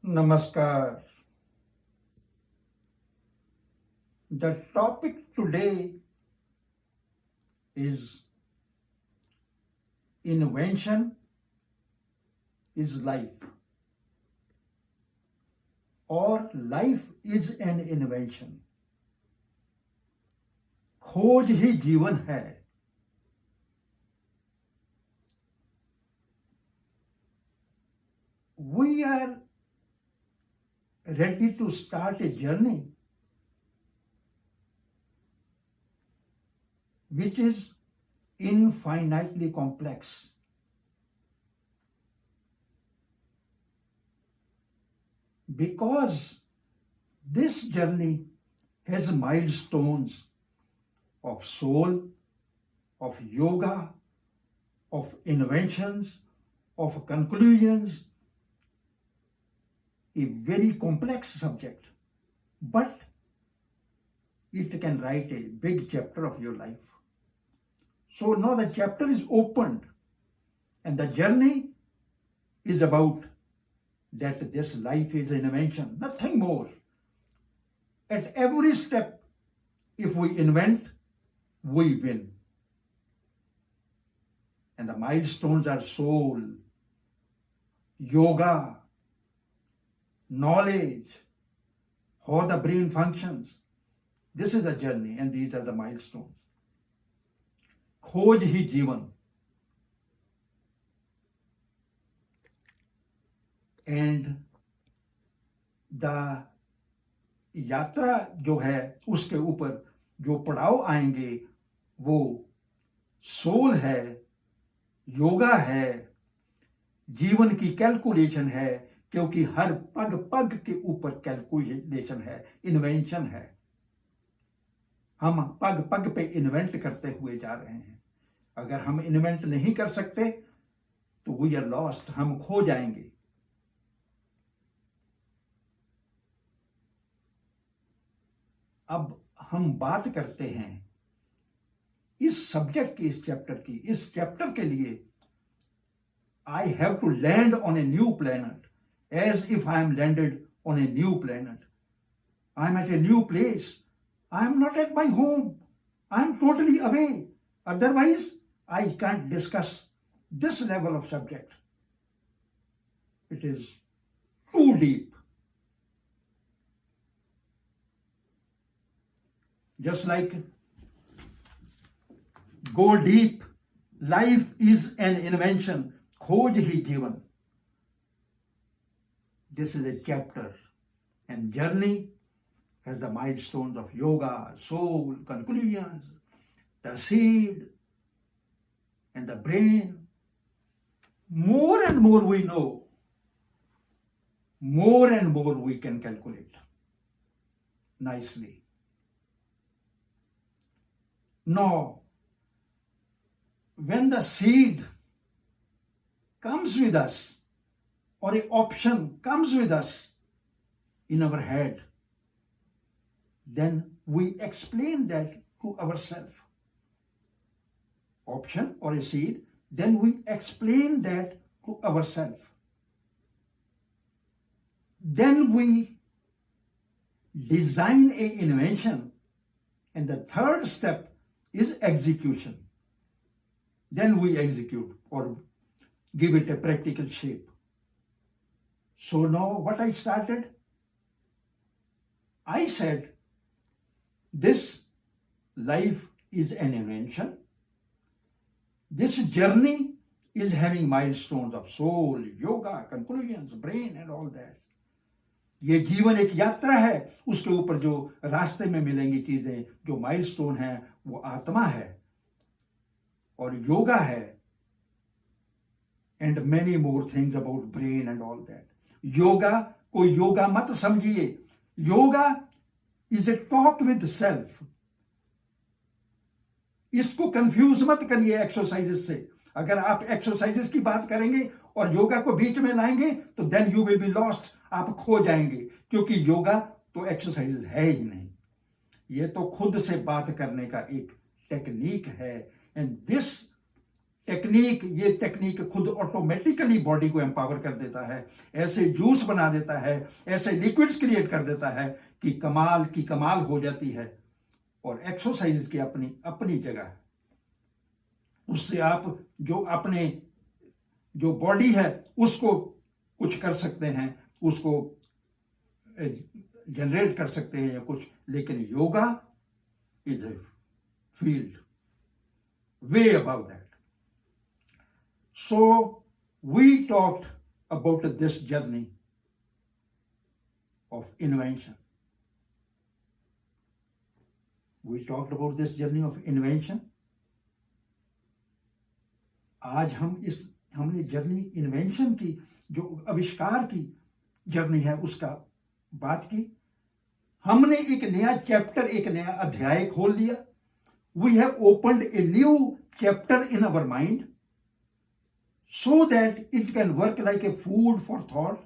Namaskar. The topic today is invention is life, or life is an invention. खोज ही जीवन है. We are ready to start a journey which is infinitely complex. Because this journey has milestones of soul, of yoga, of inventions, of conclusions, a very complex subject, but it can write a big chapter of your life. So now the chapter is opened and the journey is about that this life is an invention, nothing more. At every step, if we invent, we win. And the milestones are soul, yoga, knowledge, how the brain functions. This is a journey and these are the milestones. खोज ही जीवन. And the यात्रा जो है उसके ऊपर जो पड़ाव आएंगे वो सोल है, योगा है, जीवन की कैलकुलेशन है, क्योंकि हर पग पग के ऊपर कैलकुलेशन है, इन्वेंशन है. हम पग पग पे इन्वेंट करते हुए जा रहे हैं. अगर हम इन्वेंट नहीं कर सकते तो वी आर लॉस्ट, हम खो जाएंगे. अब हम बात करते हैं इस सब्जेक्ट की, इस चैप्टर की. इस चैप्टर के लिए I have to land on a new planet, as if I am landed on a new planet. I am at a new place. I am not at my home. I am totally away. Otherwise, I can't discuss this level of subject. It is too deep. Just like go deep, life is an invention. खोज ही जीवन. This is a chapter and journey has the milestones of yoga, soul, conclusions, the seed, and the brain. More and more we know, more and more we can calculate nicely. Now, when the seed comes with us, or an option comes with us in our head, then we explain that to ourselves. Option or a seed, then we explain that to ourselves. Then we design a invention, and the third step is execution. Then we execute or give it a practical shape. So now what I started? I said, this life is an invention. This journey is having milestones of soul, yoga, conclusions, brain and all that. ये जीवन एक यात्रा है, उसके ऊपर जो रास्ते में मिलेंगी चीजें, जो माइलस्टोन है, वो आत्मा है और योगा है, and many more things about brain and all that. Yoga को योगा मत समझिए. Yoga is a talk with self. इसको कंफ्यूज मत करिए एक्सरसाइजेस से. अगर आप एक्सरसाइजेस की बात करेंगे और योगा को बीच में लाएंगे तो then you will be lost. आप खो जाएंगे, क्योंकि योगा तो एक्सरसाइजेस है ही नहीं. ये तो खुद से बात करने का एक टेक्निक है. एंड दिस ये टेक्निक खुद ऑटोमेटिकली बॉडी को एम्पावर कर देता है, ऐसे जूस बना देता है, ऐसे लिक्विड्स क्रिएट कर देता है कि कमाल की कमाल हो जाती है। और एक्सरसाइज की अपनी अपनी जगह है, उससे आप जो बॉडी है उसको कुछ कर सकते हैं, उसको जनरेट कर सकते हैं या कुछ, लेकिन yoga is a field way above that. So we talked about this journey of invention. We talked about this journey of invention. आज हमने जर्नी इन्वेंशन की, जो आविष्कार की जर्नी है, उसका बात की. हमने एक नया चैप्टर, एक नया अध्याय खोल लिया. We have opened a new chapter in our mind, so that it can work like a food for thought.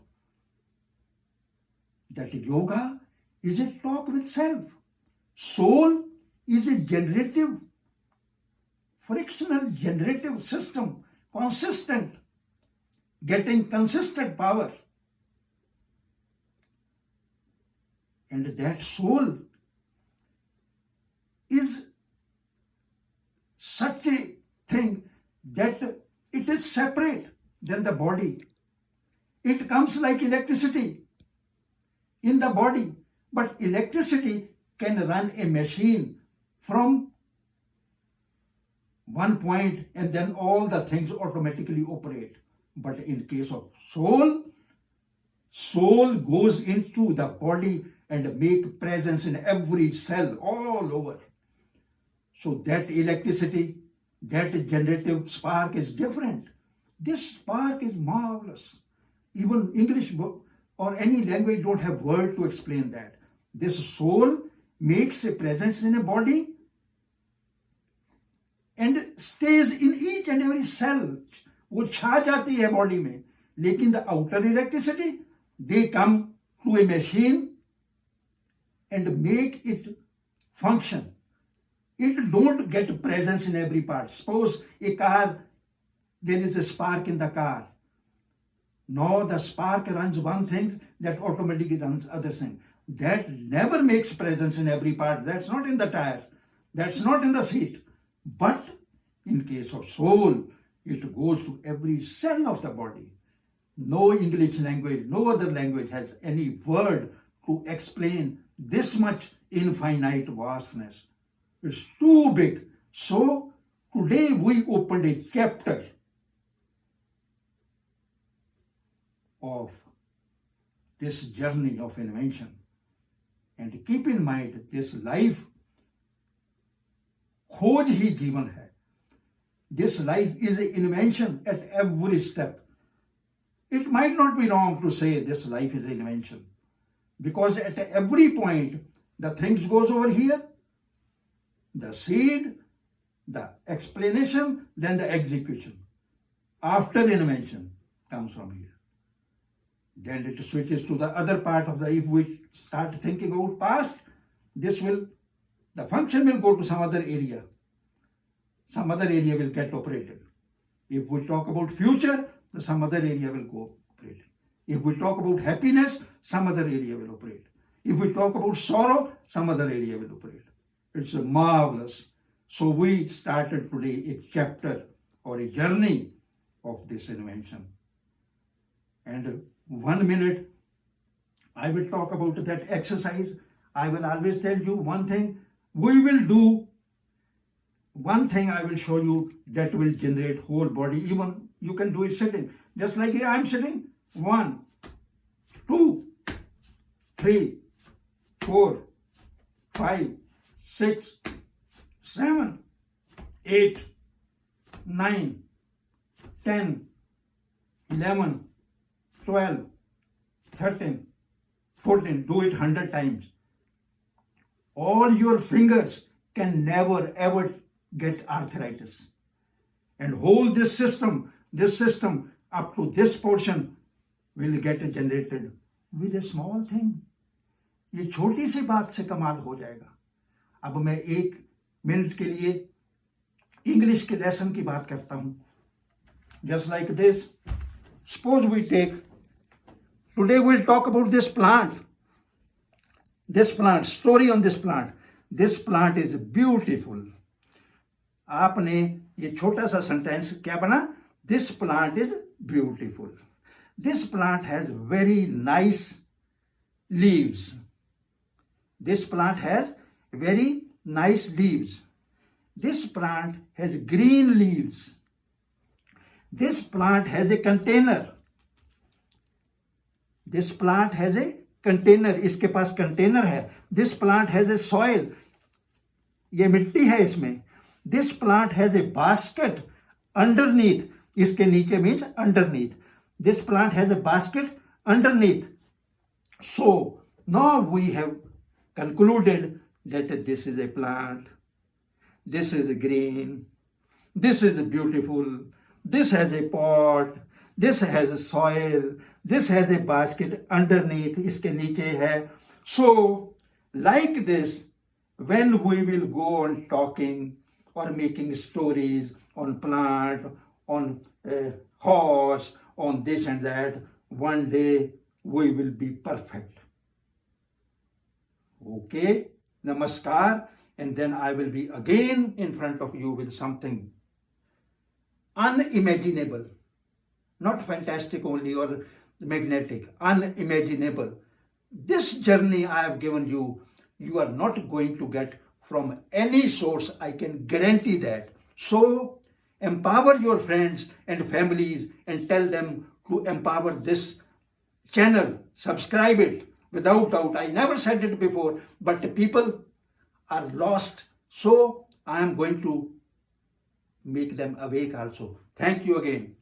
That yoga is a talk with self. Soul is a frictional generative system, consistent, getting consistent power. And that soul is such a thing that it is separate than the body. It comes like electricity in the body, but electricity can run a machine from one point and then all the things automatically operate. But in case of soul goes into the body and make presence in every cell all over. So that electricity, that generative spark is different. This spark is marvelous. Even English or any language don't have word to explain that. This soul makes a presence in a body and stays in each and every cell. वो छा जाती है body में. लेकिन the outer electricity, they come to a machine and make it function. It don't get presence in every part. Suppose a car, there is a spark in the car. No, the spark runs one thing, that automatically runs other thing. That never makes presence in every part. That's not in the tire. That's not in the seat. But in case of soul, it goes to every cell of the body. No English language, no other language has any word to explain this much infinite vastness. It's too big. So today we opened a chapter of this journey of invention. And keep in mind, this life खोज ही जीवन है. This life is an invention at every step. It might not be wrong to say this life is an invention, because at every point the things goes over here, the seed, the explanation, then the execution. After invention comes from here. Then it switches to the other part of the, if we start thinking about past, the function will go to some other area. Some other area will get operated. If we talk about future, some other area will go operate. If we talk about happiness, some other area will operate. If we talk about sorrow, some other area will operate. It's marvelous. So we started today a chapter or a journey of this invention. And 1 minute, I will talk about that exercise. I will always tell you one thing. We will do one thing, I will show you, that will generate whole body. Even you can do it sitting. Just like here I am sitting. 1, 2, 3, 4, 5, 6, 7, 8, 9, 10, 11, 12, 13, 14. Do it 100 times. All your fingers can never ever get arthritis. And hold this system up to this portion will get generated with a small thing. ये छोटी सी बात से कमाल हो जाएगा. अब मैं 1 minute के लिए इंग्लिश के लेसन की बात करता हूं. just like this. Suppose we take, today we'll talk about this plant. This plant, story on this plant. This plant is beautiful. आपने ये छोटा सा सेंटेंस क्या बना? This plant is beautiful. This plant has very nice leaves. This plant has very nice leaves. This plant has green leaves. This plant has a container. This plant has a container. इसके पास container है. This plant has a soil. ये मिट्टी है इसमें. This plant has a basket underneath. इसके नीचे means underneath. This plant has a basket underneath. So now we have concluded that this is a plant. This is green. This is beautiful. This has a pot. This has a soil. This has a basket underneath. इसके नीचे है. So like this, when we will go on talking or making stories on plant, on horse, on this and that, one day we will be perfect. Okay, namaskar, and then I will be again in front of you with something unimaginable, not fantastic only or magnetic, unimaginable. This journey I have given you, you are not going to get from any source, I can guarantee that. So empower your friends and families and tell them to empower this channel, subscribe it without doubt. I never said it before, but people are lost. So I am going to make them awake also. Thank you again.